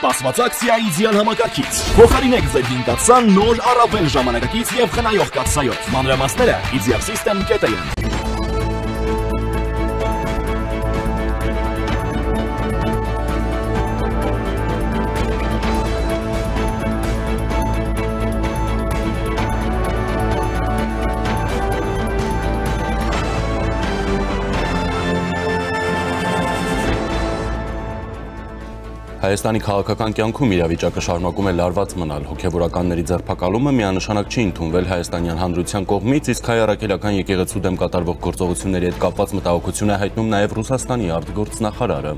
Սպասված ակցիայի ձյան համակարգից։ Փոխարինեք ձեր 5 նոր առավել ժամանակակից եւ խնայող կաթսայով։ Մանրամասները easyrsystem.am Հայաստանի քաղաքական կյանքում իրավիճակը շարունակում է լարված մնալ, հոգևորականների ձերբակալումը միանշանակ չի ընդունվել հայաստանյան հանրության կողմից, իսկ հայ առաքելական եկեղեցու դեմ կատարվող գործողությունների հետ կապված մտահոգություն է հայտնում նաև Ռուսաստանի արտգործնախարարը։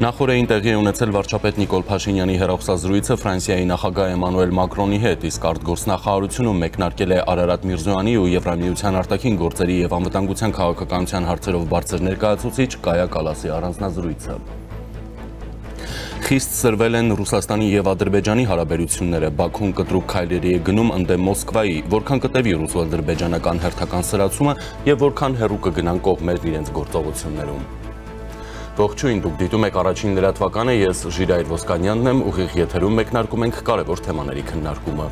Նախորդին տեղի է ունեցել վարչապետ Նիկոլ Փաշինյանի հեռախոսազրույցը Ֆրանսիայի նախագահ Էմանուել Մակրոնի հետ, իսկ արտգործնախարարությունում մեկնարկել է Արարատ Միրզոյանի ու Եվրամիության արտաքին գործերի եւ անվտանգության քաղաքականության հարցերով բարձր ներկայացուցիչ Կայա Կալասի առանձնազրույցը։ Խիստ սրվել են Ռուսաստանի եւ Ադրբեջանի հարաբերությունները, Բաքուն կտրուկ քայլերի է գնում ընդդեմ Մոսկվայի, որքան կտևի ռուս-ադրբեջանական հերթական սրացումը եւ որքան հեռու կգնան կողմերն իրենց գործողություններում։ Ողջույն, դուք դիտում եք առաջին լրատվականը, ես Ժիրայր Ոսկանյանն եմ, ուղիղ եթերում մեկնարկում ենք կարևոր թեմաների քննարկումը։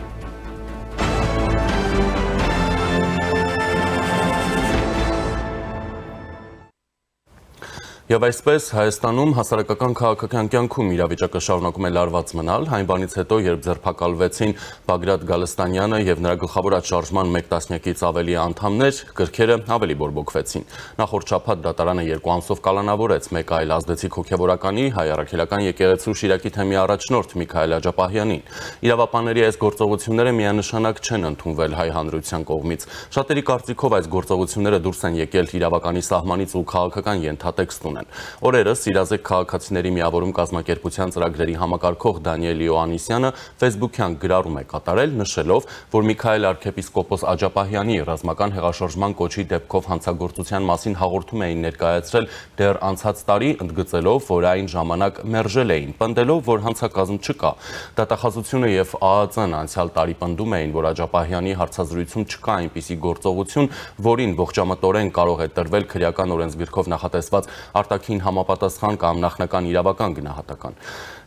Եվ այսպես Հայաստանում հասարակական քաղաքական կյանքում իրավիճակը շարունակում է լարված մնալ, այն բանից հետո, երբ ձերբակալվեցին Բագրատ Գալստանյանը եւ նրա գլխավոր շարժման 1 տասնյակից ավելի անդամներ, կրքերը ավելի բորբոքվեցին։ Նախորդ շաբաթ դատարանը 2 ամսով կալանավորեց մեկ այլ ազդեցիկ հոգևորականի հայ առաքելական եկեղեցու Շիրակի թեմի առաջնորդ Միքայել Աջապահյանին։ Իրավապանների այս գործողությունները միանշանակ չեն ընդունվել հայ հանրության կողմից։ Շատերի կարծիքով այս գործողությունները դուրս են եկել իրավականի սահմանից ու քաղաքական ենթատեքստ ունեն։ Օրերս իրազեկ քաղաքացիների միավորում կազմակերպության ծրագրերի համակարգող Դանիել Իոաննիսյանը Facebook-յան գրառում է կատարել, նշելով, որ Միքայել arczepiskopos Աջապահյանի ռազմական հեղաշրջման կոչի դեպքով հանցագործության մասին հաղորդում էին ներկայացրել դեռ անցած տարի, ընդգծելով, որ այն ժամանակ մերժել էին, պնդելով, որ հանցակազմ չկա։ Դատախազությունը եւ ԱԱԾ-ն անցյալ տարի պնդում էին, որ Աջապահյանի հարցազրույցում չկա այնպիսի գործողություն, որին ողջամտորեն կարող է տրվել քրեական օրենսգրքով նախատեսված արտաքին համապատասխան կամ նախնական իրավական գնահատական։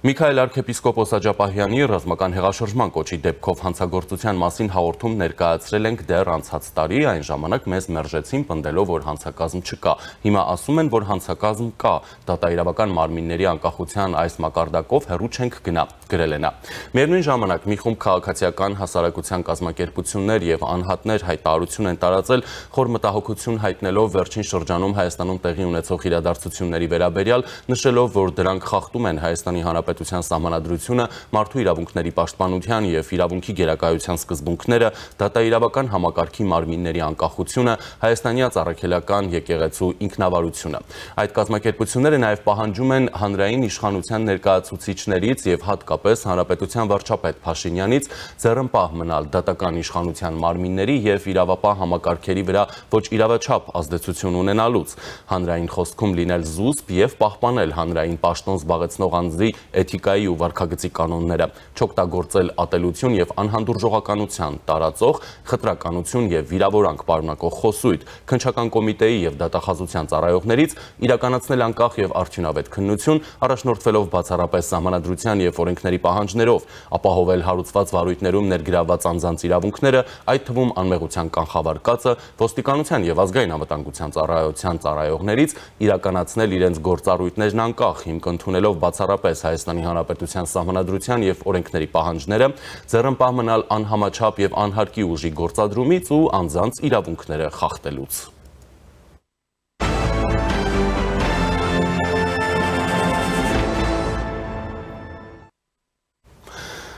Միքայել arczepiskopos Աջապահյանի ռազմական հեղաշրջման կոչի դեպքով հանցագործության մասին հաղորդում ներկայացրել ենք դեռ անցած տարի, այն ժամանակ մեզ մերժեցին, պնդելով, որ հանցակազմ չկա։ Հիմա ասում են, որ հանցակազմ կա։ Դատաիրավական մարմինների անկախության այս մակարդակով հեռու չենք գնա, գրել է նա։ Միևնույն ժամանակ մի խումբ քաղաքացիական հասարակության կազմակերպություններ եւ անհատներ հայտարարություն են տարածել, խոր մտահոգություն հայտնելով վերջին շրջանում Հայաստանում տեղի ունեցող իրադարձությունների վերաբերյալ, նշելով, որ դրանք խախտում են Հայաստանի Հանրապետության սահմանադրությունը, մարդու իրավունքների պաշտպանության եւ իրավունքի գերակայության սկզբունքները, դատաիրավական համակարգի մարմինների անկախությունը, հայաստանյաց առաքելական եկեղեցու ինքնավարությունը։ Այդ կազմակերպությունները նաեւ պահանջում են հանրային իշխանության ներկայացուցիչներից եւ հատկապես Հանրապետության վարչապետ Փաշինյանից ձեռնպահ մնալ դատական իշխանության մարմինների եւ իրավապահ համակարգերի վրա ոչ իրավաչափ ազդեցություն ունենալուց, հանրային խոսքում լինել զուսպ եւ պահպանել հանրային պաշտոն զբաղեցնող անձի էթիկայի ու վարքագծի կանոնները, չօգտագործել ատելություն եւ անհանդուրժողականության տարածող, խտրականություն եւ վիրավորանք պարունակող խոսույթ, քննչական կոմիտեի եւ դատախազության ծառայողներից իրականացնել անկախ եւ արդյունավետ քննություն, առաջնորդվելով բացառապես սահմանադրության եւ օրենքների պահանջներով, ապահովել հարուցված վարույթներում ներգրավված անձանց իրավունքները, այդ թվում անմեղության կանխավարկածը, ոստիկանության եւ ազգային անվտանգության ծառայության ծառայողներից իրականացնել իրենց գործառույթներն անկախ, հիմք ընդունելով բացառապես Հայաստանի Հանրապետության սահմանադրության եւ օրենքների պահանջները, ձեռնպահ մնալ անհամաչափ եւ անհարկի ուժի գործադրումից ու անձանց իրավունքները խախտելուց։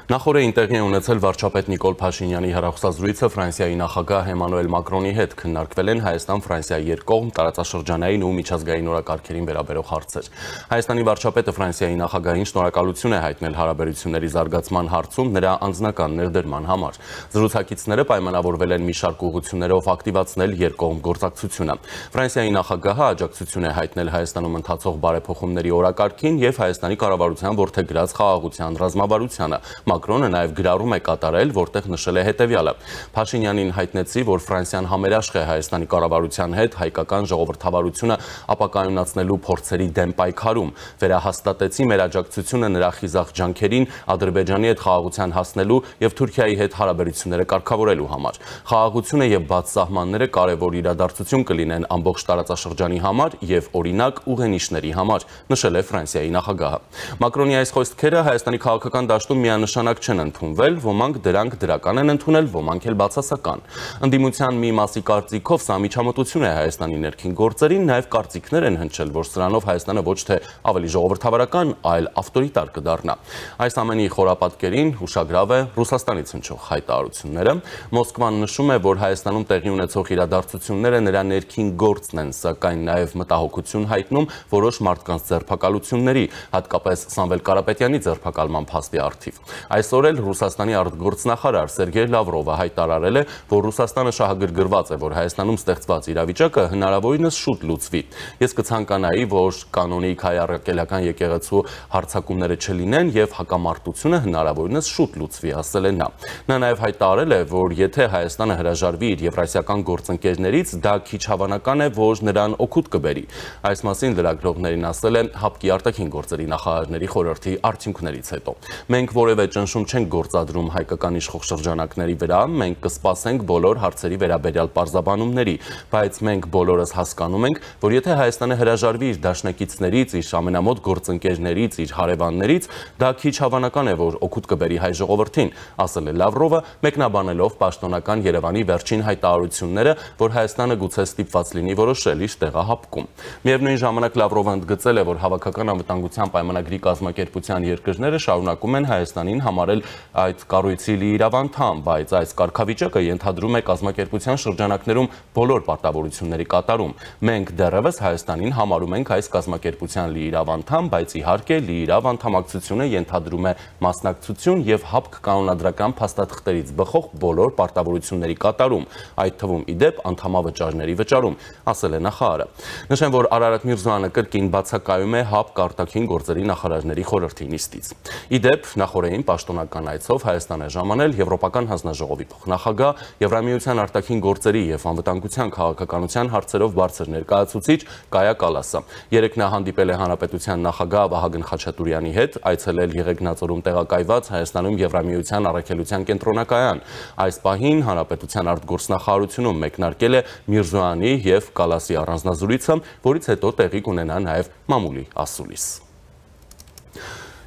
Նախորդին տեղի է ունեցել վարչապետ Նիկոլ Փաշինյանի հեռախոսազրույցը Ֆրանսիայի նախագահ Էմանուել Մակրոնի հետ, քննարկվել են Հայաստան-Ֆրանսիա երկկողմ տարածաշրջանային ու միջազգային օրակարգերին վերաբերող հարցեր։ Հայաստանի վարչապետը Ֆրանսիայի նախագահին շնորհակալություն է հայտնել հարաբերությունների զարգացման հարցում նրա անձնական ներդրման համար։ Զրուցակիցները պայմանավորվել են մի շարք ուղղություններով ակտիվացնել երկկողմ գործակցությունը։ Ֆրանսիայի նախագահը աջակցություն է հայտնել Հայաստանում ընթացող բարեփոխումների օրակարգին եւ Հայաստանի կառավարության որդեգրած խաղաղության ռազմավարությանը։ Մակրոնը նաև գրառում է կատարել, որտեղ նշել է հետևյալը. Փաշինյանին հայտնեցի, որ Ֆրանսիան համերաշխ է Հայաստանի կառավարության հետ հայկական ժողովրդավարությունը ապակայունացնելու փորձերի դեմ պայքարում, վերահաստատեցի մեր աջակցությունը նրա խիզախ ջանքերին Ադրբեջանի հետ խաղաղության հասնելու և Թուրքիայի հետ հարաբերությունները կարգավորելու համար։ Խաղաղությունը և բաց սահմանները կարևոր իրադարձություն կլինեն ամբողջ տարածաշրջանի համար և օրինակ ուղենիշների համար, նշել է Ֆրանսիայի նախագահը։ Մակրոնի այս խոսքերը Հայաստանի քաղաքական դաշտում միանշանակ չեն ընդունվել, ոմանք դրանք դրական են ընդունել, ոմանք էլ բացասական։ Ընդդիմության մի մասի կարծիքով սա միջամտություն է Հայաստանի ներքին գործերին, նաև կարծիքներ են հնչել, որ սրանով Հայաստանը ոչ թե ավելի ժողովրդավարական, այլ ավտորիտար կդառնա։ Այս ամենի խորապատկերին հուշագրավ է Ռուսաստանից հնչող հայտարարությունները։ Մոսկվան նշում է, որ Հայաստանում տեղի ունեցող իրադարձությունները նրա ներքին գործն են, սակայն նաև մտահոգություն հայտնում որոշ մարդկանց ձերբակալությունների, հատկապես Սամվել Կարապետյանի ձերբակալման փաստի առթիվ։ Այսօր էլ Ռուսաստանի արտգործնախարար Սերգեյ Լավրովը հայտարարել է, որ Ռուսաստանը շահագրգռված է, որ Հայաստանում ստեղծված իրավիճակը հնարավորինս շուտ լուծվի։ Ես կցանկանայի, որ կանոնիկ հայ առաքելական եկեղեցու հարձակումները չլինեն և հակամարտությունը հնարավորինս շուտ լուծվի, ասել է նա։ Նա նաև հայտարարել է, որ եթե Հայաստանը հրաժարվի իր եվրասիական գործընկերներից, դա քիչ հավանական է, որ նրան օգուտ կբերի։ Այս մասին լրագրողներին ասել է ՀԱՊԿ-ի արտաքին գործերի նախարարների խորհրդի արդյունքներից հետո։ Մենք որևէ ճնշում չենք գործադրում հայկական իշխող շրջանակների վրա, մենք կսպասենք բոլոր հարցերի վերաբերյալ պարզաբանումների, բայց մենք բոլորս հասկանում ենք, որ եթե Հայաստանը հրաժարվի իր դաշնակիցներից, իր ամենամոտ գործընկերներից, իր հարևաններից, դա քիչ հավանական է, որ օգուտ կբերի հայ ժողովրդին, ասել է Լավրովը, մեկնաբանելով պաշտոնական Երևանի վերջին հայտարարությունները, որ Հայաստանը գուցե ստիպված լինի որոշել իր տեղը ՀԱՊԿ-ում։ Միևնույն ժամանակ Լավրովը ընդգծել է, որ Հավաքական անվտանգության պայմանագրի կազմակերպության երկրները շարունակում են Հայաստանին համարել այդ կառույցի լիիրավ անդամ, բայց այս կարգավիճակը ենթադրում է կազմակերպության շրջանակներում բոլոր պարտավորությունների կատարում։ Մենք դեռևս Հայաստանին համարում ենք այս կազմակերպության լիիրավ անդամ, բայց իհարկե լիիրավ անդամակցությունը ենթադրում է մասնակցություն և ՀԱՊԿ կանոնադրական փաստաթղթերից բխող բոլոր պարտավորությունների կատարում, այդ թվում ի դեպ անդամավճարների վճարում, ասել է նախարարը։ Նշեմ, որ Արարատ Միրզոյանը կրկին բացակայում է ՀԱՊԿ արտաքին գործերի նախարարների խորհրդի նիստից։ Ի դեպ, նախորդին պաշտոնական այցով Հայաստան է ժամանել Եվրոպական հանձնաժողովի փոխնախագահ, Եվրամիության արտաքին գործերի և անվտանգության քաղաքականության հարցերով բարձր ներկայացուցիչ Կայա Կալասը։ Երեկ նա հանդիպել է Հանրապետության նախագահ Վահագն Խաչատուրյանի հետ, այցելել Եղեգնաձորում տեղակայված Հայաստանում Եվրամիության առաքելության կենտրոնակայան։ Այս պահին Հանրապետության արտգործնախարարությունում մեկնարկել է Միրզոյանի և Կալասի առանձնազրույցը, որից հետո տեղի կունենա նաև մամուլի ասուլիս։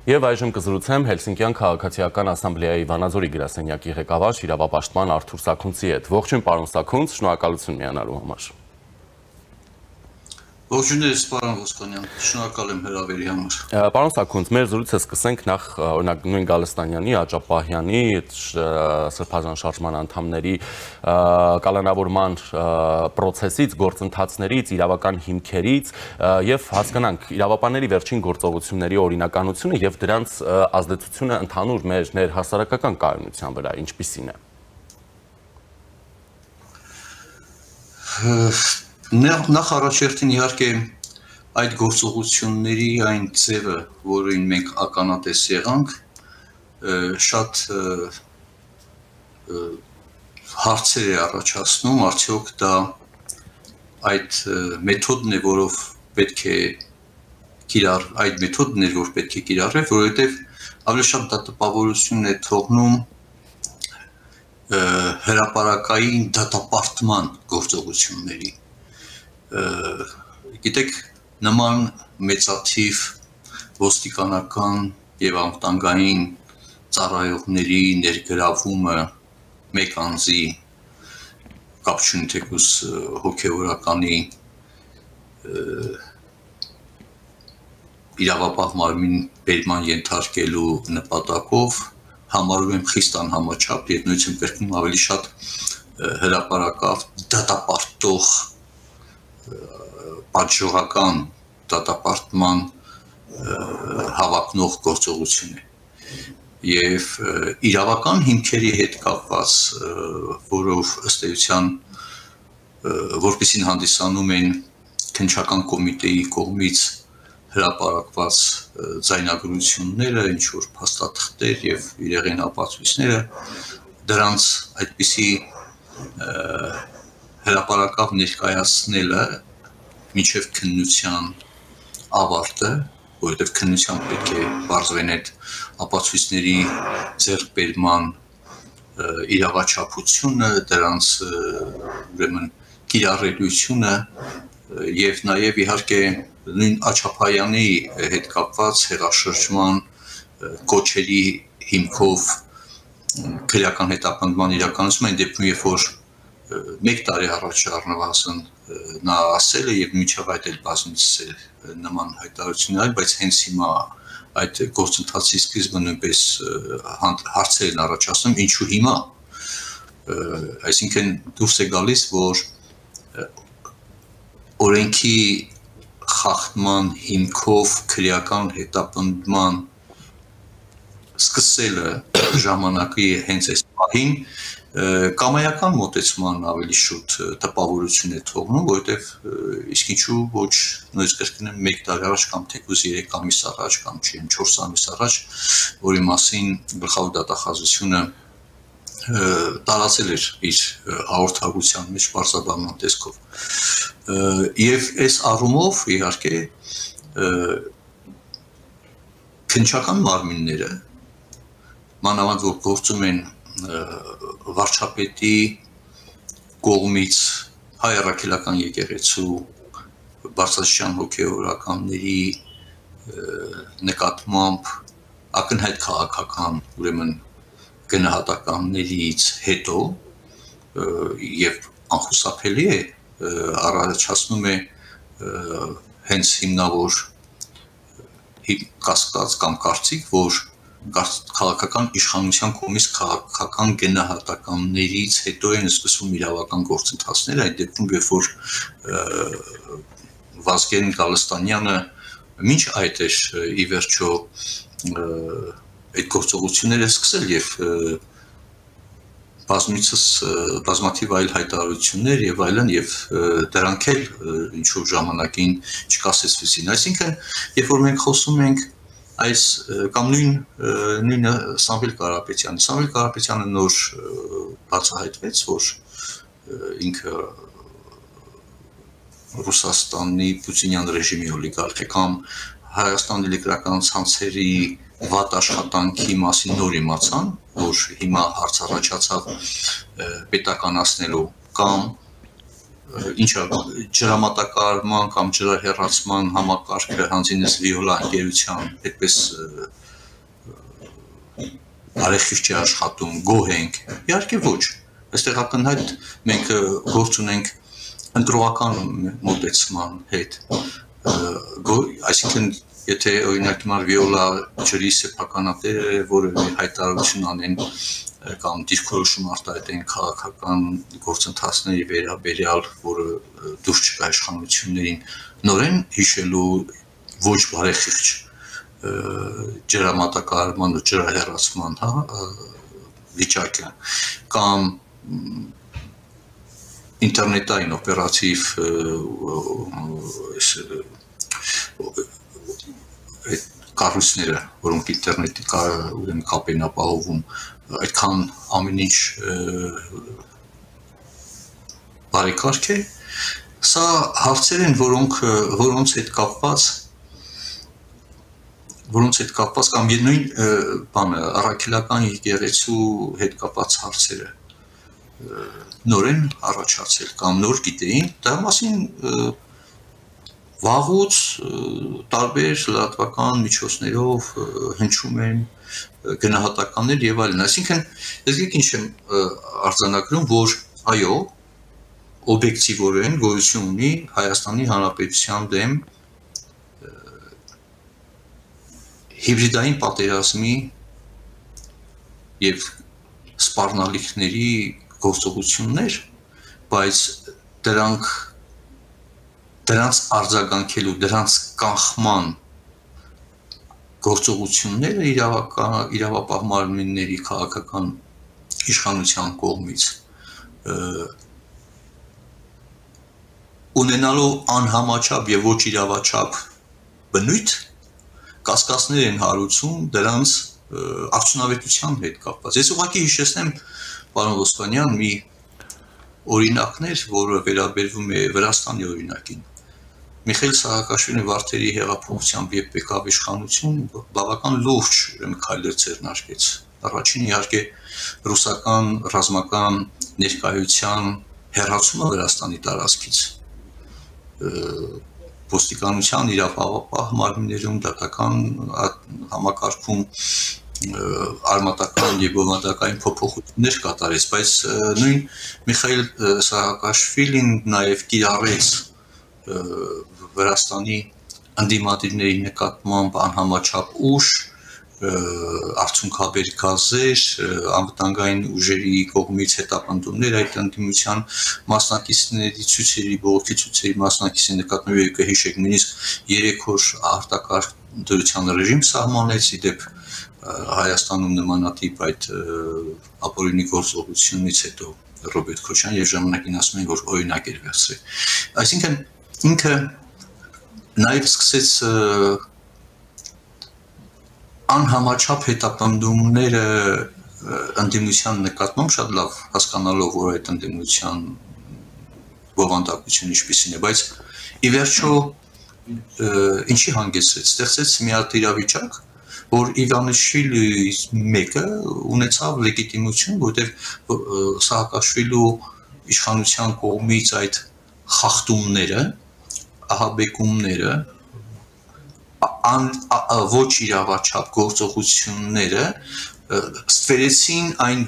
Եվ այժմ կզրուցեմ Հելսինկյան քաղաքացիական ասամբլեայի Վանաձորի գրասենյակի ղեկավար իրավապաշտպան Արթուր Սաքունցի հետ։ Ողջույն պարոն Սաքունց, շնորհակալություն միանալու համար։ Ողջույններս պարոն Ոսկանյան, շնորհակալ եմ հրավերի համար։ Պարոն Սաքունց, մեր զրույցը սկսենք նախ օրինակ նույն Գալստանյանի, Աճապահյանի, Սրբազան շարժման անդամների կալանավորման պրոցեսից, գործընթացներից, իրավական հիմքերից եւ հասկանանք իրավապանների վերջին գործողությունների օրինականությունը եւ դրանց ազդեցությունը ընդհանուր մեր ներհասարակական կայունության վրա ինչպիսին է։ Նախ առաջերտին իհարկե այդ գործողությունների այն ձևը, որին մենք ականատես եղանք, շատ հարցեր է առաջացնում, արդյոք դա այդ մեթոդն է, որով պետք է այդ մեթոդն էր, որ պետք է կիրառել, որովհետև ավելի շատ դա տպավորություն է թողնում հրապարակային դատապարտման գործողությունների։ Գիտեք, նման մեծաթիվ ոստիկանական և անվտանգային ծառայողների ներգրավումը մեկ անձի կապ չունի թեկուզ հոգևորականի իրավապահ մարմին բերման ենթարկելու նպատակով համարում եմ խիստ անհամաչափ և նույնիսկ կրկնում ավելի շատ հրապարակավ դատապարտող պատժողական դատապարտման հավակնող գործողություն է և իրավական հիմքերի հետ կապված, որով ըստ էության որպեսզի հանդիսանում են քննչական կոմիտեի կողմից հրապարակված ձայնագրությունները, ինչ որ փաստաթղթեր եւ իրեղեն ապացույցները դրանց այդպիսի հրապարակավ ներկայացնելը մինչև քննության ավարտը, որովհետև քննության պետք է բարձրեն այդ ապացույցների ձեռքբերման իրավաչափությունը, դրանց ուրեմն կիրառելիությունը եւ նաեւ իհարկե նույն Աչափայանի հետ կապված հեղաշրջման կոչերի հիմքով քրեական հետապնդման իրականացումը այն դեպքում երբ որ 1 տարի առաջ առնվազն նա ասել է եւ միջավ այդ էլ բազմիցս նման հայտարարություններ, բայց հենց հիմա այդ գործընթացի սկիզբը նույնպես հարցեր են առաջացնում, ինչու հիմա, այսինքն դուրս է գալիս, որ օրենքի խախտման հիմքով քրեական հետապնդման սկսելը ժամանակի հենց այս պահին կամայական մոտեցման ավելի շուտ տպավորություն է թողնում, որովհետև իսկ ինչու ոչ նույնիսկ կրկնեմ 1 տարի առաջ կամ թեկուզ 3 ամիս առաջ կամ 4 ամիս առաջ, որի մասին գլխավոր դատախազությունը տարածել էր իր հաղորդակցության մեջ բարձրաբանման տեսքով։ Եվ այս առումով իհարկե քննչական մարմինները մանավանդ որ գործում են վարչապետի կողմից հայ առաքելական եկեղեցու բարձրաստիճան հոգևորականների նկատմամբ ակնհայտ քաղաքական ուրեմն գնահատականներից հետո եւ անխուսափելի է առաջացնում է հենց հիմնավոր կասկած կամ կարծիք, որ քաղաքական իշխանության կողմից քաղաքական գնահատականներից հետո են սկսվում իրավական գործընթացները, այդ դեպքում երբ որ Վազգեն Գալստանյանը մինչ այդ էր ի վերջո այդ գործողությունները սկսել եւ բազմաթիվ այլ հայտարարություններ եւ այլն եւ դրանք էլ ինչ որ ժամանակին չկասեցվեցին, այսինքն երբ որ մենք խոսում ենք այս կամ նույնը Սամվել Կարապետյանը նոր բացահայտվեց, որ ինքը Ռուսաստանի Պուտինյան ռեժիմի օլիգարխ է կամ Հայաստանի էլեկտրական ցանցերի վատ աշխատանքի մասին նոր իմացան, որ հիմա հարց առաջացավ պետականացնելու կամ ինչա ջրամատակարարման կամ ջրահեռացման համակարգը հանձինես Վիոլա ընկերության այդպես արեխիվ չի աշխատում, գոհ ենք, իհարկե ոչ, այստեղ ակնհայտ մենք գործ ունենք ընտրողական մոտեցման հետ, այսինքն եթե օրինակ հիմար Վիոլա ջրի սեփականատերը որևէ հայտարարություն անեն կամ դիրքորոշում արտահայտեն քաղաքական գործընթացների վերաբերյալ, որը դուրս չկա իշխանություններին, նորեն հիշելու ոչ բարեխիղճ ջրամատակարարման ու ջրահեռացման վիճակը կամ ինտերնետային օպերատիվ կառույցները, որոնք ինտերնետի կապ են ապահովում, այդքան ամեն ինչ բարեկարգ է, սա հարցեր են, որոնց հետ կապված կամ նույն բանը առաքելական եկեղեցու հետ կապված հարցերը նորեն առաջացել կամ նոր գիտեին, դա մասին վաղուց տարբեր լրատվական միջոցներով հնչում են գնահատականներ եւ այլն, այսինքն ես ինչ եմ արձանագրում, որ այո, օբյեկտիվորեն գոյություն ունի Հայաստանի Հանրապետության դեմ հիբրիդային պատերազմի եւ սպառնալիքների գործողություններ, բայց դրանց արձագանքելու, դրանց կանխման գործողությունները իրավապահ մարմինների քաղաքական իշխանության կողմից ունենալու անհամաչափ եւ ոչ իրավաչափ բնույթ կասկածներ են հարուցում դրանց արդյունավետության հետ կապված։ Ես ուղղակի հիշեցնեմ, պարոն Ոսկանյան, մի օրինակներ, որը վերաբերվում է Վրաստանի օրինակին։ Միխայիլ Սահակաշվիլին Վարդերի հեղափոխությամբ եւ եկավ իշխանություն, բավական լուրջ քայլեր ձեռնարկեց։ Առաջին իհարկե ռուսական ռազմական ներկայության հեռացումը Վրաստանի տարածքից։ Ոստիկանության իրավապահ մարմիններում դատական համակարգում արմատական եւ բովանդակային փոփոխություններ կատարեց, բայց նույն Միխայիլ Սահակաշվիլին նաեւ կիրառեց Վրաստանի անդիմադիրների նկատմամբ անհամաչափ ուժ, արդյունքաբեր գազեր, անվտանգային ուժերի կողմից հետապնդումներ այդ անդիմության մասնակիցների ցույցերի, բողոքի ցույցերի մասնակիցների նկատմամբ կհիշեք նույնիսկ 3 օր արտակարգ ռեժիմ սահմանեց, իդեպ Հայաստանում նմանատիպ այդ ապօրինի գործողությունից հետո Ռոբերտ Քոչարյանը եւ ժամանակին ասում են, որ օրինակ էր վերցրել։ Այսինքն ինքը նաեւ սկսեց անհամաչափ հետապնդումները ընդդիմության նկատմամբ շատ լավ հասկանալով, որ այդ ընդդիմության բովանդակությունը ինչպիսին է, բայց ի վերջո ինչի հանգեցրեց, ստեղծեց մի հատ իրավիճակ, որ Իվանիշվիլիից մեկը ունեցավ լեգիտիմություն, որտեղ Սահակաշվիլու իշխանության կողմից այդ խախտումները, ահաբեկումները, ոչ իրավաչափ գործողությունները ստվերեցին այն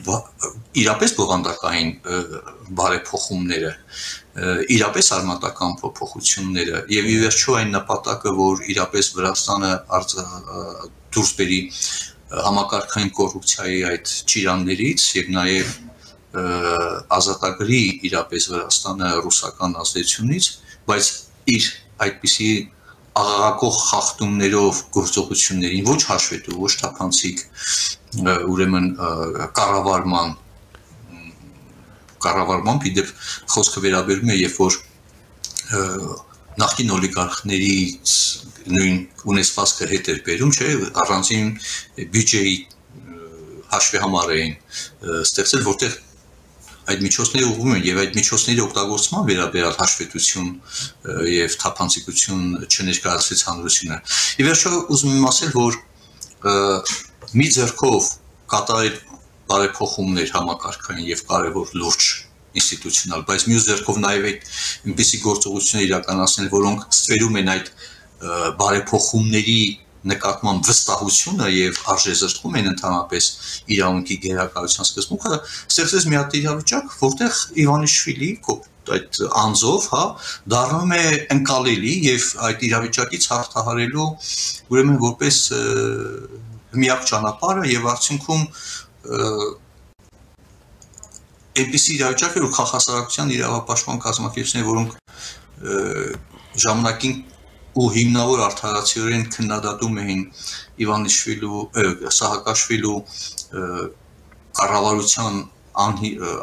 իրապես բովանդակային բարեփոխումները, իրապես արմատական փոփոխությունները եւ ի վերջո այն նպատակը, որ իրապես Վրաստանը դուրս բերի համակարգային կոռուպցիայի այդ ճիրաններից եւ նաեւ ազատագրի իրապես Վրաստանը ռուսական ազդեցությունից, բայց իր այդպիսի աղաղակող խախտումներով գործողություններին ոչ հաշվետու, ոչ թափանցիկ ուրեմն կառավարմամբ իդեպ խոսքը վերաբերում է, երբ որ նախկին օլիգարխներից նույն ունեցվածքը հետ էր բերում, չէ, առանձին բյուջեի հաշվի համար էին ստեղծել, որտեղ այդ միջոցները ուղղվում են եւ այդ միջոցների օգտագործման վերաբերյալ հաշվետվություն եւ թափանցիկություն չներկայացվեց հանրությունը։ Ի վերջո ուզում եմ ասել, որ մի ձեռքով կատարել բարեփոխումներ համակարգային եւ կարեւոր լուրջ ինստիտուցիոնալ, բայց մյուս ձեռքով նաեւ այնպիսի գործողություններ իրականացնել, որոնք ստվերում են այդ բարեփոխումների նկատմամբ վստահությունը եւ արժեզրկում են ընդհանրապես իրավունքի գերակայության սկզբունքը, ստեղծեց մի հատ իրավիճակ, որտեղ Իվանիշվիլի այդ անձով, դառնում է ընկալելի եւ այդ իրավիճակից հաղթահարելու ուրեմն որպես միակ ճանապարհը եւ արդյունքում այնպիսի իրավիճակ է, որ քաղաքասարակության իրավապաշտպան կազմակերպությունները, որոնք ժամանակին ու հիմնավոր արդարացիորեն քննադատում էին Իվանիշվիլու, Սահակաշվիլու կառավարության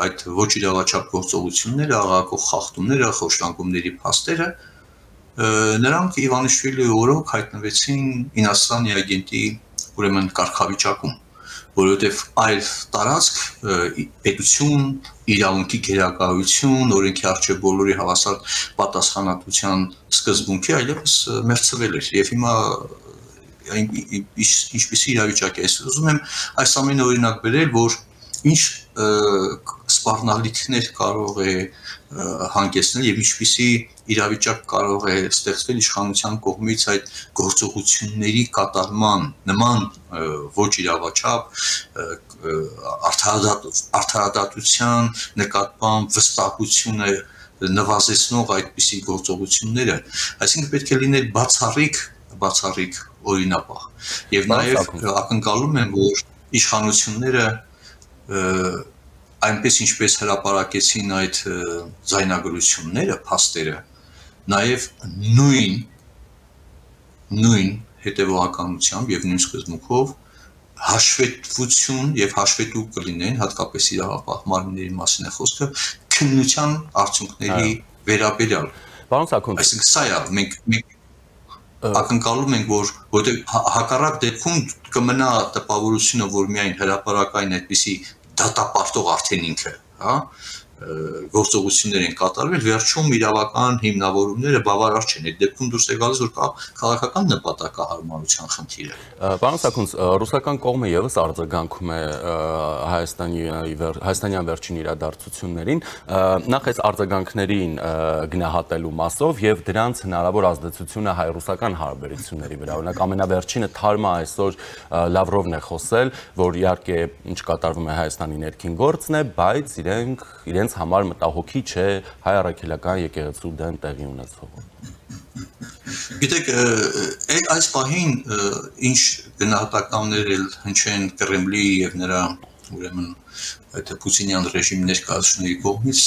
այդ ոչ իրավաչափ գործողությունները, աղաղակող խախտումները, խոշտանգումների փաստերը, նրանք Իվանիշվիլիի օրոք հայտնվեցին ինաստանի ագենտի ուրեմն կարգավիճակում, որովհետև այլ տարածք պետություն, իրավունքի գերակայություն, օրենքի առջև բոլորի հավասար պատասխանատվության սկզբունքի այլևս մերձվել էր եւ հիմա ինչպիսի իրավիճակ է։ Ուզում եմ այս ամենը օրինակ բերել, որ ինչ սպառնալիքներ կարող է հանգեցնել եւ ինչպիսի իրավիճակ կարող է ստեղծվել իշխանության կողմից այդ գործողությունների կատարման նման ոչ իրավաչափ արդարադատության նկատմամբ վստահությունը նվազեցնող այդպիսի գործողությունները, այսինքն պետք է լինել բացառիկ օրինապահ եւ նաեւ ակնկալում եմ, որ իշխանությունները այնպես ինչպես հրապարակեցին այդ ձայնագրությունները, փաստերը, նաև նույն հետևողականությամբ եւ նույն սկզբունքով հաշվետվություն եւ հաշվետու կլինեն, հատկապես իրավապահ մարմինների մասին է խոսքը, քննության արդյունքների վերաբերյալ։ Պարոն Սաքուն, այսինքն սա է, մենք ակնկալում ենք, որովհետև հակառակ դեպքում կմնա տպավորությունը, որ միայն հրապարակային այդպիսի դատապարտող արդեն ինքը, հա, գործողություններ են կատարվել, վերջում իրավական հիմնավորումները բավարար չեն։ Այդ դեպքում դուրս է գալիս, որ կա քաղաքական նպատակահարմարության խնդիր է։ Պարոն Սաքունց, ռուսական կողմը եւս արձագանքում է հայաստանյան վերջին իրադարձություններին, նախ այս արձագանքներին գնահատելու մասով եւ դրանց հնարավոր ազդեցությունը հայ-ռուսական հարաբերությունների վրա։ Օրինակ ամենավերջինը թարմը այսօր Լավրովն է խոսել, որ իհարկե ինչ կատարվում է Հայաստանի ներքին գործն է, բայց իրենց համար մտահոգի չէ հայ առաքելական եկեղեցու դեմ տեղի ունեցողը։ Գիտեք, այս պահին ինչ գնահատականներ հնչեն Կրեմլի եւ նրա ուրեմն այդ Պուտինյան ռեժիմի ներկայացուցիչների կողմից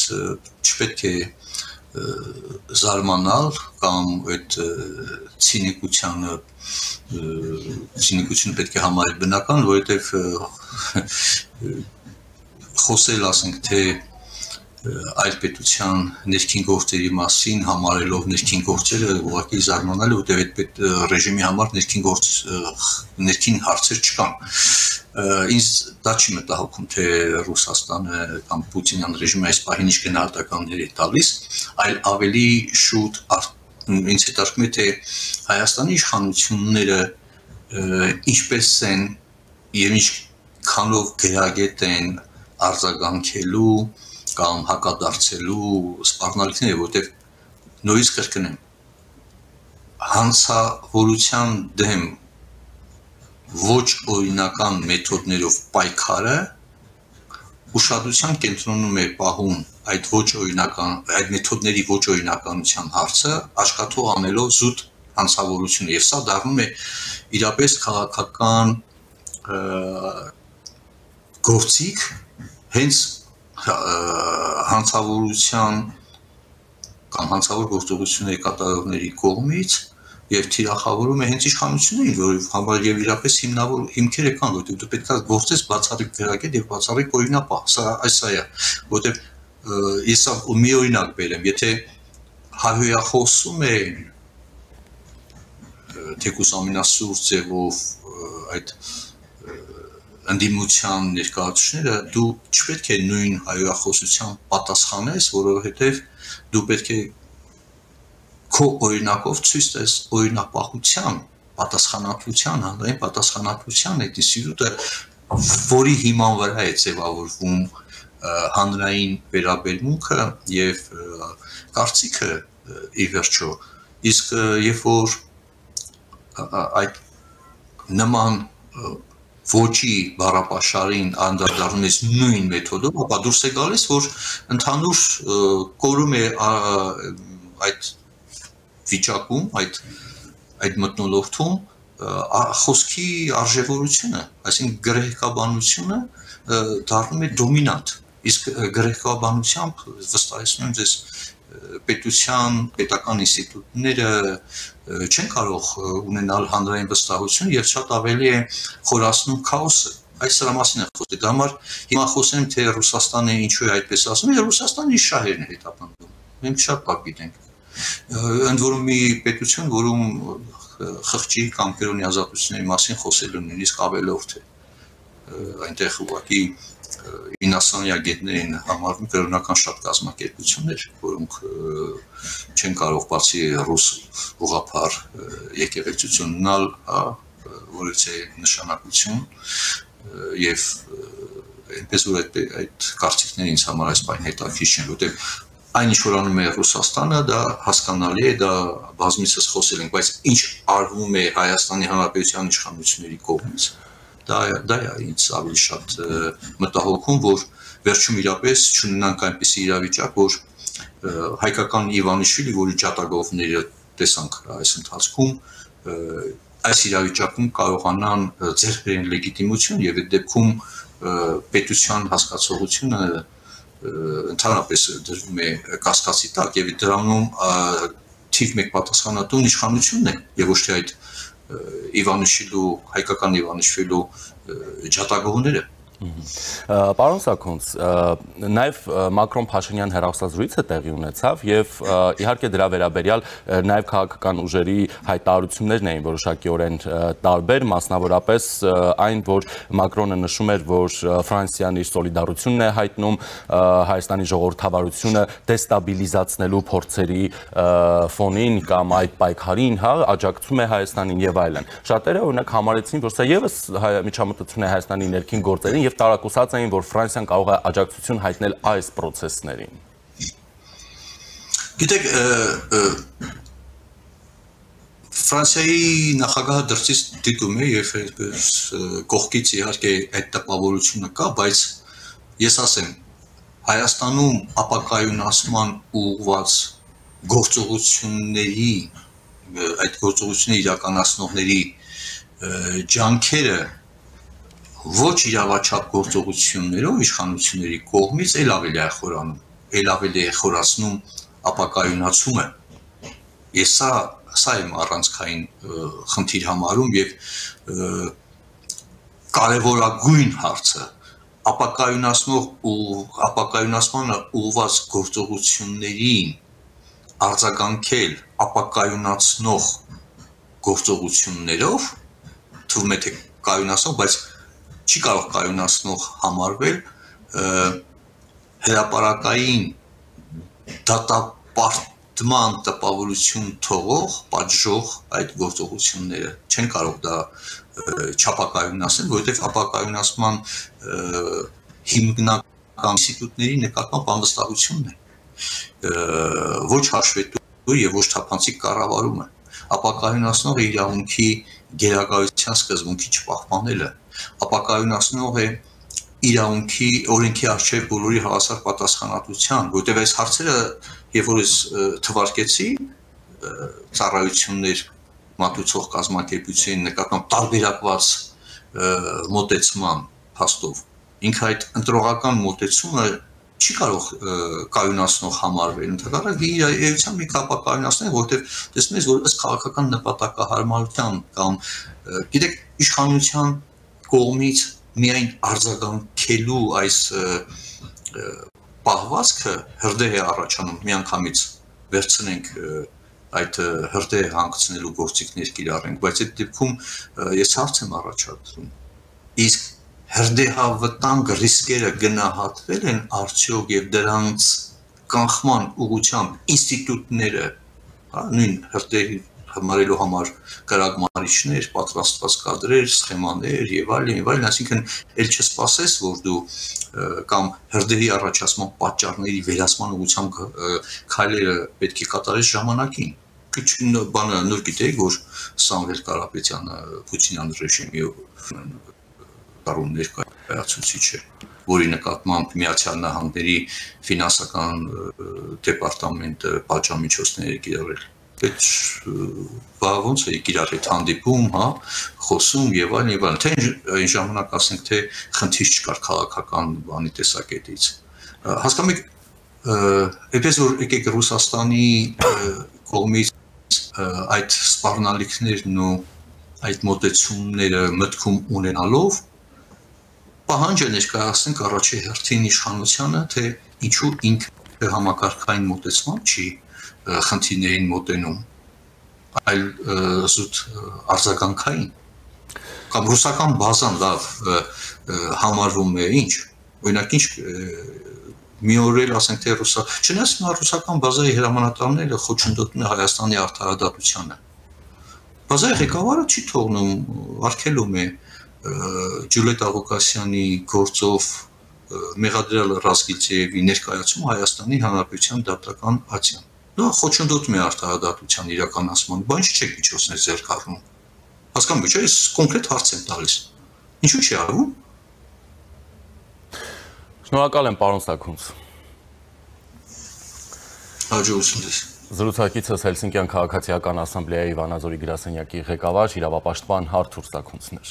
չպետք է զարմանալ կամ այդ ցինիկությունը պետք է համարել բնական, որովհետեւ խոսել, ասենք, թե այլ պետության ներքին գործերի մասին համարելով ներքին գործերը ուղղակի զարմանալի, որտեղ այդ ռեժիմի համար ներքին հարցեր չկան։ Ինձ դա չի մտահոգում, թե Ռուսաստանը կամ Պուտինյան ռեժիմը այս պահին ինչ գնահատականներ է տալիս, այլ ավելի շուտ ինձ հետաքրքրում է, թե Հայաստանի իշխանությունները ինչպես են եւ ինչքանով գրագետ են արձագանքելու կամ հակադարձելու սպառնալիքները, որտեղ նույնիսկ կրկնեմ, հանցավորության դեմ ոչ օրինական մեթոդներով պայքարը ուշադրության կենտրոնում է պահում այդ մեթոդների ոչ օրինականության հարցը աշխատող անելով զուտ հանցավորությունը, եւ սա դառնում է իրապես քաղաքական գործիք հենց հանցավորության կամ հանցավոր գործողությունների կատարողների կողմից եւ թիրախավորում է հենց իշխանություններին, որի համար եւ իրապես հիմնավոր հիմքերը կան, որտեղ դու պետք է գործես բացառիկ գրագետ եւ բացառիկ օրինապահ, սա է, որտեղ ես մի օրինակ բերեմ, եթե հայհոյախոսում են թեկուզ ամենասուրճ ձևով այդ ընդդիմության ներկայացուցիչները, դու չպետք է նույն հայհոյախոսության պատասխանես, որովհետև դու պետք է քո օրինակով ցույց տես օրինապահության, պատասխանատվության, հանրային պատասխանատվության այդ ինստիտուտը, որի հիման վրա է ձևավորվում հանրային վերաբերմունքը եւ կարծիքը ի վերջո, իսկ երբ որ այդ նման ոչի բառապաշարին անդրադառնում ես նույն մեթոդով, ապա դուրս է գալիս, որ ընդհանուր կորում է այդ վիճակում, այդ մթնոլորտում խոսքի արժևորությունը, այսինքն գրեհկաբանությունը դառնում է դոմինանտ, իսկ գրեհկաբանությամբ վստահեցնում եմ ձեզ պետական ինստիտուտները չեն կարող ունենալ հանրային վստահություն եւ շատ ավելի է խորացնում քաոսը։ Այս սրա մասին է խոսքը։ Դա համար հիմա խոսեմ, թե Ռուսաստանը ինչու է այդպես ասում, եւ Ռուսաստանը իր շահերն է հետապնդում։ Մենք շատ բան գիտենք։ Ընդ որում մի պետություն, որում խղճի կամ կրոնի ազատությունների մասին խոսելու նույնիսկ ավելորդ է։ Այնտեղ ուղղակի 90-յա գետներ են համարվում կրոնական շատ կազմակերպություններ, որոնք չեն կարող բացի ռուս ուղղափառ եկեղեցություն ունենալ, որից է նշանակություն եւ այնպես որ այդ կարծիքները ինձ համար այս բանը հետաքրքիր չեն, որտեղ այն ինչ որ անում է Ռուսաստանը, դա հասկանալի է, դա բազմիցս խոսել ենք, բայց ինչ արվում է Հայաստանի Հանրապետության իշխանությունների կողմից, դա է ինձ ավելի շատ մտահոգում, որ վերջում իրապես չունենանք այնպիսի իրավիճակ, որ հայկական Իվանիշվիլի, որի ջատագովները տեսանք այս ընթացքում, այս իրավիճակում կարողանան ձեռք բերեն լեգիտիմություն եւ այդ դեպքում պետության հասկացողությունը ընդհանրապես դրվում է կասկածի տակ եւ դրանում թիվ 1 պատասխանատուն իշխանությունն է եւ ոչ թե այդ Իվանիշվիլու հայկական Իվանիշվիլու ջատագովները Պարոն Սաքունց, նաև Մակրոն-Փաշինյան հեռախոսազրույցը տեղի ունեցավ եւ իհարկե դրա վերաբերյալ նաև քաղաքական ուժերի հայտարարություններն էին որոշակիորեն տարբեր, մասնավորապես այն, որ Մակրոնը նշում էր, որ Ֆրանսիան իր սոլիդարությունն է հայտնում Հայաստանի ժողովրդավարությունը դեստաբիլիզացնելու փորձերի ֆոնին կամ այդ պայքարին, աջակցում է Հայաստանին եւ այլն։ Շատերը օրինակ համարեցին, որ սա եւս միջամտություն է Հայաստանի ներքին գործերին եւ տարակուսած էին, որ Ֆրանսիան կարող է աջակցություն հայտնել այս process-ներին։ Գիտեք, Ֆրանսիայի նախագահը դրսից դիտում է եւ այսպես կողքից իհարկե այդ տպավորությունը կա, բայց ես ասեմ, Հայաստանում ապակայունացման ուղղված գործողությունների, այդ գործողությունների իրականացնողների ջանքերը ոչ իրավաչափ գործողություններով իշխանությունների կողմից էլ ավելի է խորանում, էլ ավելի է խորացնում ապակայունացումը։ Ես սա եմ առանցքային խնդիր համարում եւ կարևորագույն հարցը ապակայունացմանը ուղղված գործողություններին արձագանքել ապակայունացնող գործողություններով, թվում է թե կայունացնող, բայց չի կարող կայունացնող համարվել հրապարակային դատապարտման տպավորություն թողող, պատժող այդ գործողությունները չեն կարող դա չափակայունացնել, որովհետև ապակայունացման հիմնական ինստիտուտների նկատմամբ անվստահությունն է, ոչ հաշվետու եւ ոչ թափանցիկ կառավարումը, ապակայունացնող իրավունքի գերակայության սկզբունքի չպահպանելը, ապակայունացնող է իրավունքի օրենքի առջև բոլորի հավասար պատասխանատվության, որտեղ այս հարցերը, երբ որ ես թվարկեցի ծառայություններ մատուցող կազմակերպությունների նկատմամբ տարբերակված մոտեցման փաստով, ինքը այդ ընտրողական մոտեցումը չի կարող կայունացնող համարվել, ընդհանրապես իրայացության մի կապակայունացնել, որովհետև տեսնում ես, որ ըստ քաղաքական նպատակահարմարության կամ գիտեք իշխանության կողմից միայն արձագանքելու այս պահվածքը հրդեհ է առաջանում, միանգամից վերցնենք այդ հրդեհ հանգցնելու գործիքներ կիրառենք, բայց այդ դեպքում ես հարց եմ առաջադրում, իսկ հրդեհավտանգ ռիսկերը գնահատվել են արդյոք եւ դրանց կանխման ուղղությամբ ինստիտուտները, նույն հրդեհի համարելու համար կրակմարիչներ, պատրաստված կադրեր, սխեմաներ եւ այլն, այսինքն ել չսպասես, որ դու կամ հրդեհի առաջացման պատճառների վերացման ուղղությամբ քայլերը պետք է կատարես ժամանակին։ Բանը նոր գիտեք, որ Սամվել Կարապետյանը Պուտինյան ռեժիմի տարուն ներկայացուցիչ է, որի նկատմամբ Միացյալ Նահանգների ֆինանսական դեպարտամենտը պատժամիջոցներ է կիրառել։ Այդ ոնց է կիրառել հանդիպում, խոսում եւ այլն, թե այն ժամանակ ասենք թե խնդիր չկար քաղաքական բանի տեսակետից։ Հասկանում եք, այնպես որ եկեք Ռուսաստանի կողմից այդ սպառնալիքներն ու այդ մոտեցումները մտքում ունենալով պահանջ է ներկայացնենք առաջի հերթին իշխանությանը, թե ինչու ինքը համակարգային մոտեցմամբ չի խնդիրներին մոտենում, այլ զուտ արձագանքային կամ ռուսական բազան լավ համարվում է ինչ, օրինակ ինչ մի օր էլ ասենք թե չնայած ռուսական բազայի հրամանատարները խոչընդոտում է Հայաստանի արդարադատությանը, բազայի ղեկավարը չի թողնում, արգելում է Ջուլիետ Աղուկասյանի գործով մեղադրյալ Ռազգիլցեևի ներկայացում Հայաստանի Հանրապետության դատական ացիան։ Դա խոչընդոտում է արդարադատության իրականացման, բան չեք միջոցներ ձեռք առնում։ Հասկանում եք, ես կոնկրետ հարց եմ տալիս։ Ինչու՞ չի արվում։ Շնորհակալ եմ, պարոն Սաքունց։ Հաջողություն ձեզ։ Զրուցակիցս Հելսինկյան քաղաքացիական ասամբլեայի Վանաձորի գրասենյակի ղեկավար, իրավապաշտպան Արթուր Սաքունցն էր։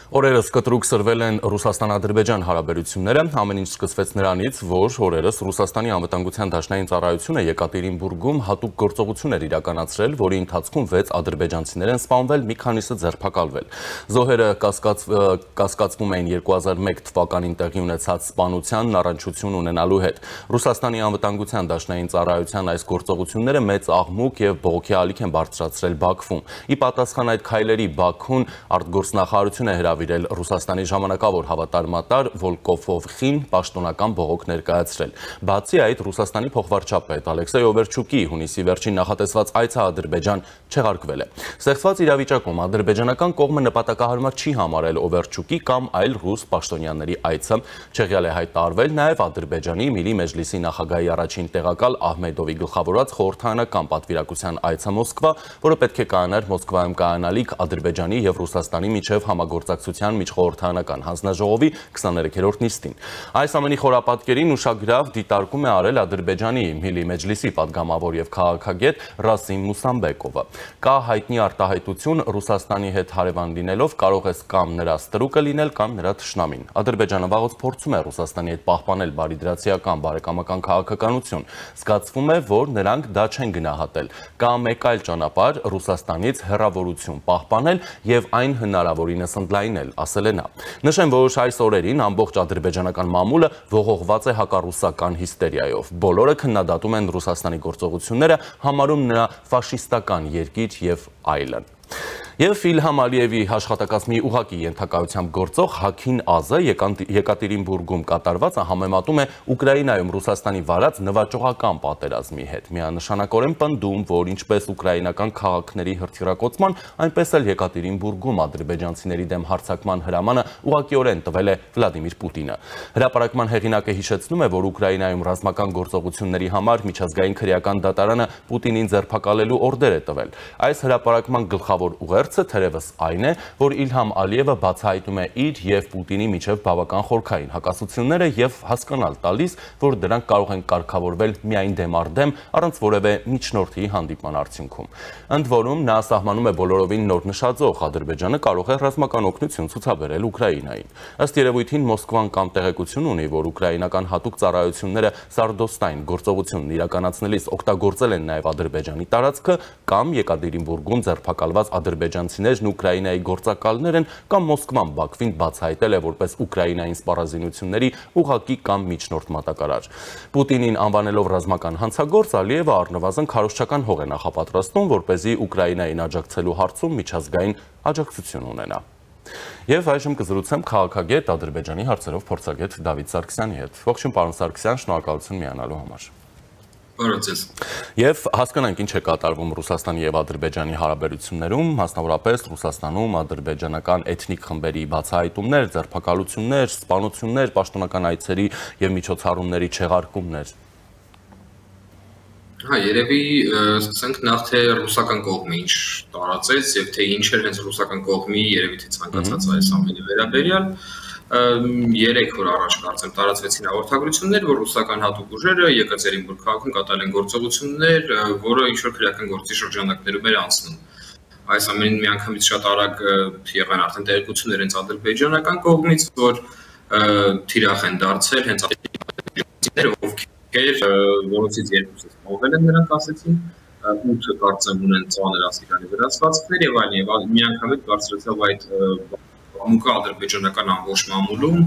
Օրերս կտրուկ սրվել են Ռուսաստան-Ադրբեջան հարաբերությունները, ամեն ինչ սկսվեց նրանից, որ օրերս Ռուսաստանի անվտանգության դաշնային ծառայությունը Եկատերինբուրգում հատուկ գործողություն էր իրականացրել, որի ընթացքում 6 ադրբեջանցիներ են սպանվել, մի քանիսը ձերբակալվել։ Զոհերը կասկածվում էին 2001 թվականին տեղի ունեցած սպանությանն առնչություն ունենալու հետ։ Ռուսաստանի անվտանգության դաշնային ծառայության այս գործողությունները մեծ աղմուկ եւ բողոքի ալիք են բարձրացրել Բաքվում։ Ի պատասխան այդ քայլերի Բաքուն արտգործնախարարություն է հրավիրել Ռուսաստանի ժամանակավոր հավատարմատար Վոլկոֆովխին պաշտոնական բողոք ներկայացրել։ Բացի այդ, Ռուսաստանի փոխվարչապետ Ալեքսեյ Օվերչուկի հունիսի վերջին նախատեսված այցը Ադրբեջան չեղարկվել է։ Ստեղծված իրավիճակում ադրբեջանական կողմը նպատակահարմար չի համարել Օվերչուկի կամ այլ ռուս պաշտոնյաների այցը։ Չեղյալ է հայտարարվել նաև Ադրբեջանի Միլի Մեջլիսի նախագահի առաջին տեղակալ Ահմեդովի գլխավորած խորհրդարանական պատվիրակության այցը Մոսկվա, որը պետք է կայանար Մոսկվայում կայանալիք Ադրբեջանի եւ Ռուսաստանի միջև համագործակցության միջխորհրդարանական հանձնաժողովի 23-րդ նիստին։ Այս ամենի խորապատկերին ուշագրավ դիտարկում է արել Ադրբեջանի Միլի Մեջլիսի падգամավոր եւ քաղաքագետ Ռասիմ Մուսամբեկովը։ Կա հայտնի արտահայտություն Ռուսաստանի հետ հարևան լինելով կարող է կամ նրա ստրուկը լինել կամ նրա թշնամին։ Ադրբեջանը վաղուց փորձում է Ռուսաստանի հետ պահպանել բարիդրացիական բարեկամական քաղաքականություն։ Զգացվում է, որ նրանք դա չեն գնահատել։ Կա մեկ այլ ճանապարհ Ռուսաստանից հեռավորություն պահպանել եւ այն հնարավորինս ընդլայնել, ասել է նա։ Նշեմ, որ այս օրերին ամբողջ ադրբեջանական մամուլը ողողված է հակառուսական հիստերիայով։ Բոլորը քննադատում են Ռուսաստանի գործողությունները, համարում նրա ֆաշիստական երկիր եւ այլն։ Եվ Իլհամ Ալիևի աշխատակազմի ուղղակի ենթակայությամբ գործող Հաքին Ազը Եկատերինբուրգում կատարվածը համեմատում է Ուկրաինայում Ռուսաստանի վարած նվաճողական պատերազմի հետ։ Միանշանակորեն պնդում, որ ինչպես ուկրաինական քաղաքների հրթիռակոծման, այնպես էլ Եկատերինբուրգում ադրբեջանցիների դեմ հարձակման հրամանը ուղղակիորեն տվել է Վլադիմիր Պուտինը։ Հրապարակման հեղինակը հիշեցնում է, որ Ուկրաինայում ռազմական գործողությունների համար միջազգային քրեական դատարանը Պուտինին ձերբակալելու օրդեր է տվել։ Այս հրապարակման գլխավոր ուղերձը թերևս այն է, որ Իլհամ Ալիևը բացահայտում է իր եւ Պուտինի միջև բավական խորքային հակասությունները եւ հասկանալ տալիս, որ դրանք կարող են կարգավորվել միայն դեմ առ դեմ, առանց որևէ միջնորդի հանդիպման արդյունքում։ Ընդ որում նա սահմանում է բոլորովին նոր նշաձող Ադրբեջանը կարող է ռազմական օգնություն ցուցաբերել Ուկրաինային։ Ըստ երևույթին Մոսկվան կամ տեղեկություն ունի, որ ուկրաինական հատուկ ծառայությունները Սարդոստային գործողությունն իրականացնելիս օգտագործել են նաև Ադրբեջանի տարածքը կամ Եկատերինբուրգում ձերբակալված ադրբեջանցիներն Ուկրաինայի գործակալներ են կամ Մոսկվան Բաքվին բացահայտել է որպես Ուկրաինային սպառազինությունների ուղղակի կամ միջնորդ մատակարար։ Պուտինին անվանելով ռազմական հանցագործ Ալիևը առնվազն քարոզչական հող է նախապատրաստում, որպեսզի Ուկրաինային աջակցելու հարցում միջազգային աջակցություն ունենա։ Եվ այժմ կզրուցեմ քաղաքագետ Ադրբեջանի հարցերով փորձագետ Դավիթ Սարգսյանի հետ։ Ողջույն պարոն Սարգսյան, շնորհակալություն միանալու համար։ Եվ հասկանանք ինչ է կատարվում Ռուսաստանի եւ Ադրբեջանի հարաբերություններում, մասնավորապես Ռուսաստանում ադրբեջանական էթնիկ խմբերի բացահայտումներ, ձերբակալություններ, սպանություններ, պաշտոնական այցերի եւ միջոցառումների չեղարկումներ։ Հա, երևի սկսենք նախ թե ռուսական կողմը ինչ տարածեց եւ թե ինչ էր հենց ռուսական կողմի երևի թե ցանկացած այս ամենի վերաբերյալ 3 օր առաջ կարծեմ տարածվեցին հաղորդագրություններ, որ ռուսական հատուկ ուժերը Եկատերինբուրգ քաղաքում կատարել են գործողություններ, որը ինչ որ քրեական գործի շրջանակներում էր անցնում։ Այս ամենին միանգամից շատ արագ եղան արդեն տեղեկություններ հենց ադրբեջանական կողմից, որ թիրախ են դարձել հենց ադրբեջանցիները, ովքեր որոնցից երկուսը սպանվել են, նրանք ասեցին, 8-ը կարծեմ ունեն ծանր ասիկանի վրացվածքներ եւ այլն, եւ միանգամից բարձրացավ այդ ամուկը ադրբեջանական ամբողջ մամուլում,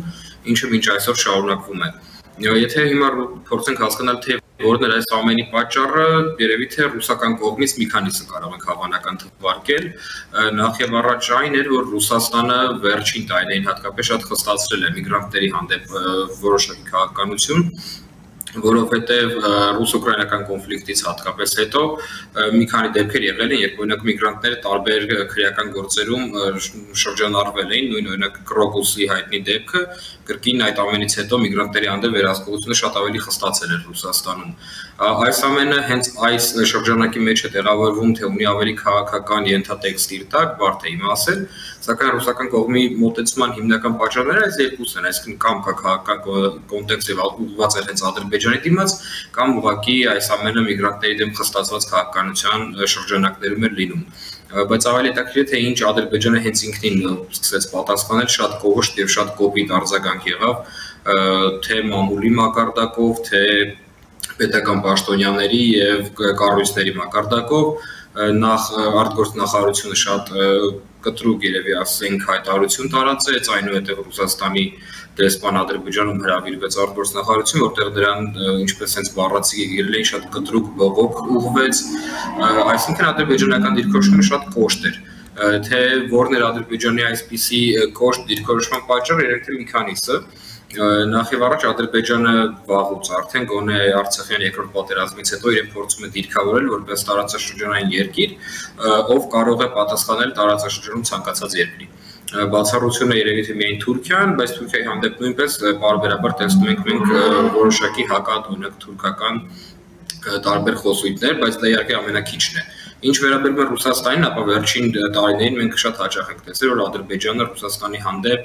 ինչը մինչ այսօր շարունակվում է։ Եթե հիմա փորձենք հասկանալ, թե որն էր այս ամենի պատճառը, երևի թե ռուսական կողմից մի քանիսը կարող ենք հավանական թվարկել։ Նախ եւ առաջ այն էր, որ Ռուսաստանը վերջին տարիներին հատկապես շատ խստացրել է միգրանտների հանդեպ որոշակի քաղաքականություն, որովհետև ռուս-ուկրաինական կոնֆլիկտից հատկապես հետո մի քանի դեպքեր եղել են, երբ օրինակ միգրանտները տարբեր քրեական գործերում շրջանառվել էին, նույն օրինակ Կրոկուսի հայտնի դեպքը, կրկին այդ ամենից հետո միգրանտների հանդեպ վերահսկողությունը շատ ավելի խստացել էր Ռուսաստանում։ Այս ամենը հենց այս շրջանակի մեջ է տեղավորվում, թե ունի ավելի քաղաքական ենթատեքստ իր տակ, բարդ է իմասել, սակայն ռուսական կողմի մոտեցման հիմնական պատճառները այս երկուսն են, այսինքն կամ կա քաղաքական կոնտեքստ եւ ուղղված է հենց Ադրբեջանի Ադրբեջանի դիմաց, կամ ուղղակի այս ամենը միգրանտների դեմ խստացված քաղաքականության շրջանակներում էր լինում։ Բայց ավելի հետաքրքիր է, թե ինչ Ադրբեջանը հենց ինքնին սկսեց պատասխանել, շատ կողոշտ եւ շատ կոպիտ արձագանք եղավ, թե մամուլի մակարդակով, թե պետական պաշտոնյաների եւ կառույցների մակարդակով, նախ արտգործնախարարությունը շատ կտրուկ երևի ասենք հայտարարություն տարածեց, այնուհետև Ռուսաստանի դեսպան Ադրբեջանում հրավիրվեց արտգործնախարարություն, որտեղ դրան ինչպես հենց բառացի եղել էին շատ կտրուկ բողոք ուղղվեց, այսինքն ադրբեջանական դիրքորոշումը շատ կոշտ էր, թե որն էր Ադրբեջանի այսպիսի կոշտ դիրքորոշման պատճառը, երեք թե մի քանիսը Նախ եւ առաջ Ադրբեջանը վաղուց արդեն գոնե Արցախյան երկրորդ պատերազմից հետո իրեն փորձում է դիրքավորել որպես տարածաշրջանային երկիր, ով կարող է պատասխանել տարածաշրջանում ցանկացած երկրի։ Բացառությունը երևի թե միայն Թուրքիան, բայց Թուրքիայի հանդեպ նույնպես պարբերաբար տեսնում ենք մենք որոշակի հակաօրինակ թուրքական տարբեր խոսույթներ, բայց դա իհարկե ամենակիչն է։ Ինչ վերաբերում է Ռուսաստանին, ապա վերջին տարիներին մենք շատ հաճախ ենք տեսել, որ Ադրբեջանը Ռուսաստանի հանդեպ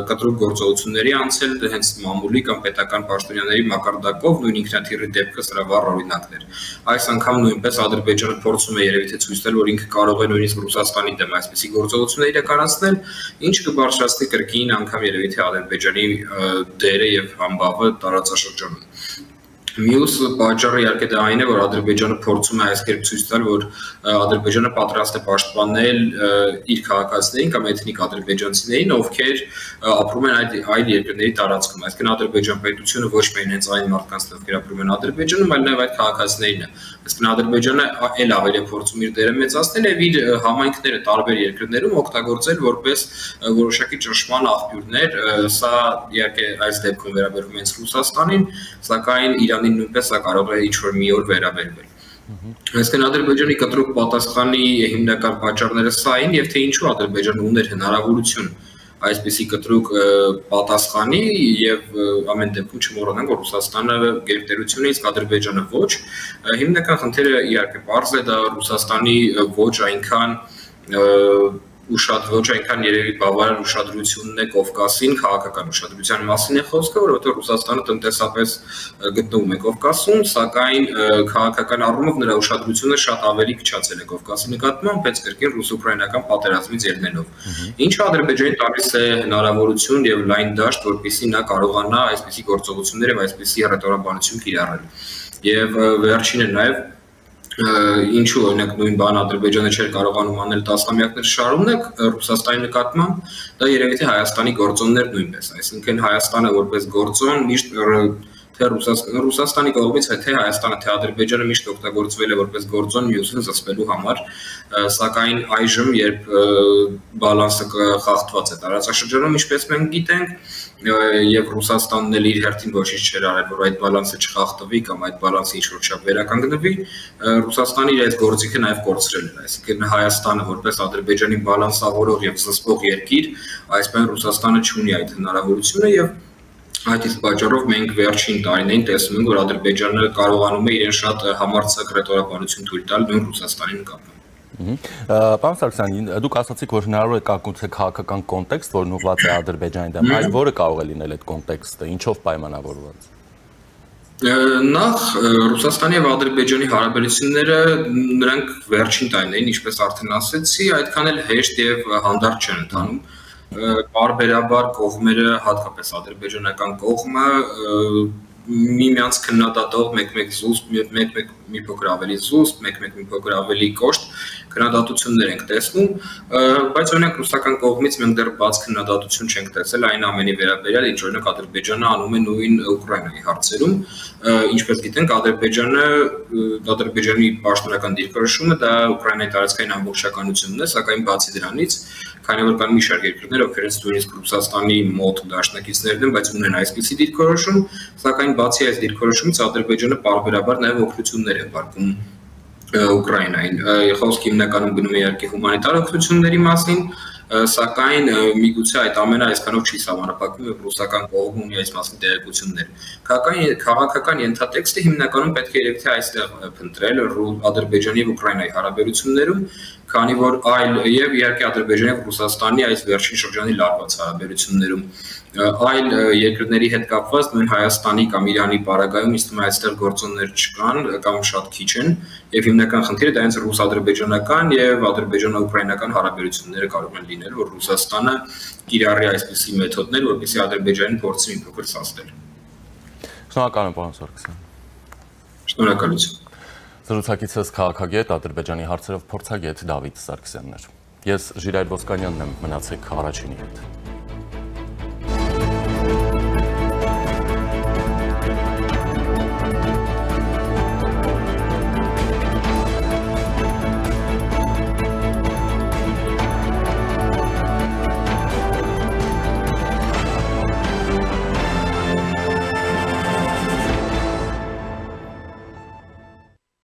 կտրուկ գործողությունների անցել հենց մամուլի կամ պետական պաշտոնյաների մակարդակով, նույն ինքնաթիռի դեպքը սրա վառ օրինակն էր։ Այս անգամ նույնպես Ադրբեջանը փորձում է երևի թե ցույց տալ, որ ինքը կարող է նույնիսկ Ռուսաստանի դեմ այսպիսի գործողություններ իրականացնել, ինչ կբարձրացնի կրկին անգամ երևի թե Ադրբեջանի դերը եւ համբավը տարածաշրջանում։ Մյուս պատճառը իհարկե դա այն է, որ Ադրբեջանը փորձում է այս կերպ ցույց տալ, որ Ադրբեջանը պատրաստ է պաշտպանել իր քաղաքացիներին կամ էթնիկ ադրբեջանցիներին, ովքեր ապրում են այլ երկրների տարածքում։ Այսինքն Ադրբեջան պետությունը ոչ միայն հենց այն մարդկանց, ովքեր ապրում են Ադրբեջանում, այլ նաև այդ քաղաքացիներն են։ Այսինքն Ադրբեջանը ել ավելի է փորձում իր դերը մեծացնել եւ իր համայնքները տարբեր երկրներում օգտագործել որպես որոշակի ճնշման աղբյուրներ, սա իհարկե այս դեպքում վերաբերվում է Ռուսաստանին, սակայն Իրանին նույնպես սա կարող է ինչ-որ մի օր վերաբերվել։ Այսինքն Ադրբեջանի կտրուկ պատասխանի հիմնական պատճառները սա են եւ թե ինչու Ադրբեջանը ուներ հնարավորություն այսպիսի կտրուկ պատասխանի եւ ամեն դեպքում չմոռանանք, որ Ռուսաստանը գերտերություն է, իսկ Ադրբեջանը ոչ։ Հիմնական խնդիրը իհարկե պարզ է, դա Ռուսաստանի ոչ այնքան ոչ այնքան երևի բավարար ուշադրությունն է Կովկասին, քաղաքական ուշադրության մասին է խոսքը, որովհետեւ Ռուսաստանը տնտեսապես գտնվում է Կովկասում, սակայն քաղաքական առումով նրա ուշադրությունը շատ ավելի քչացել է Կովկասի նկատմամբ, բայց կրկին ռուս-ուկրաինական պատերազմից ելնելով։ Ինչը Ադրբեջանին տալիս է հնարավորություն եւ լայն դաշտ, որպեսզի նա կարողանա այսպիսի գործողություններ եւ այսպիսի ռետորաբանություն կիրառել։ Եվ վերջինը նաեւ ինչու օրինակ նույն բան Ադրբեջանը չէր կարողանում անել տասնամյակներ շարունակ Ռուսաստանի նկատմամբ, դա երևի թե Հայաստանի գործոններ նույնպես, այսինքն Հայաստանը որպես գործոն միշտ թե Ռուսաստանի կողմից թե Հայաստանը թե Ադրբեջանը միշտ օգտագործվել է որպես գործոն մյուսին զսպելու համար, սակայն այժմ երբ բալանսը խախտված է տարածաշրջանում, ինչպես մենք գիտենք, եւ Ռուսաստանն էլ իր հերթին ոչինչ չէր արել, որ այդ բալանսը չխախտվի կամ այդ բալանսը ինչ-որ չափ վերականգնվի, Ռուսաստանը իր այս գործիքը նաեւ կորցրել է, այսինքն Հայաստանը որպես Ադրբեջանի բալանսավորող եւ զսպող երկիր, այսպես Ռուսաստանը չունի այդ հնարավորությունը եւ այդ իսկ պատճառով մենք վերջին տարիներին տեսնում ենք, որ Ադրբեջանը կարողանում է իրեն շատ համարձակ ռետորաբանություն թույլ տալ նույն Ռուսաստանի նկատմամբ։ Պարոն Սարգսյան, դուք ասացիք, որ հնարավոր է կա քաղաքական կոնտեքստ, որն ուղղված է Ադրբեջանի դեմ, այլ որը կարող է լինել այդ կոնտեքստը, ինչով պայմանավորված։ Նախ Ռուսաստանի եւ Ադրբեջանի հարաբերությունները նրանք վերջին տարիներին, ինչպես արդեն ասեցի, այդքան էլ հեշտ եւ հանդարտ չեն ընթանում։ Բարբերաբար կողմերը, հատկապես ադրբեջանական կողմը միմյանց քննադատող մեկ-մեկ զուսպ, մեկ-մեկ մի փոքր ավելի զուսպ, մեկ-մեկ մի փոքր ավելի կոշտ քննադատություններ ենք տեսնում, բայց օրինակ ռուսական կողմից մենք դեռ բաց քննադատություն չենք տեսել այն ամենի վերաբերյալ, ինչ օրինակ Ադրբեջանը անում է նույն Ուկրաինայի հարցերում, ինչպես գիտենք, Ադրբեջանի պաշտոնական դիրքորոշումը դա Ուկրաինայի տարածքային ամբողջականությունն է, սակայն բացի դրանից, քանի որ կան մի շարք երկրներ, ովքեր նույնիսկ Ռուսաստանի մոտ դաշնակիցներն են, բայց ունեն այսպիսի դիրքորոշում, սակայն բացի այս դիրքորոշումից Ադրբեջանը պարբերաբար նաև օգնություններ է պարգում Ուկրաինային։ Խոսքը հիմնականում գնում է իհարկե հումանիտար օգնությունների մասին, սակայն միգուցե այդ ամենը այսքանով չի սահմանափակվում եւ ռուսական կողմը ունի այս մասին տեղեկություններ։ Քաղաքական ենթատեքստը հիմնականում պետք է երևի թե այստեղ փնտրել Ադրբեջանի եւ Ուկրաինայի հարաբերություններում, քանի որ այլ եւ իհարկե Ադրբեջանի եւ Ռուսաստանի այս վերջին շրջանի լարված հարաբերություններում այլ երկրների հետ կապված նույն Հայաստանի կամ Իրանի պարագայում ինձ թվում է այստեղ գործոններ չկան կամ շատ քիչ են եւ հիմնական խնդիրը դա հենց ռուս-ադրբեջանական եւ ադրբեջանա-ուկրաինական հարաբերությունները կարող են լինել, որ Ռուսաստանը կիրառի այսպիսի մեթոդներ, որպեսզի Ադրբեջանին փորձի մի փոքր սաստել։ Շնորհակալ եմ, պարոն Սարգսյան։ Շնորհակալություն։ Զրուցակիցս քաղաքագետ, Ադրբեջանի հարցերով փորձագետ Դավիթ Սարգսյանն էր։ Ես Ժիրայր Ոսկանյանն եմ, մնացեք առաջինի հետ։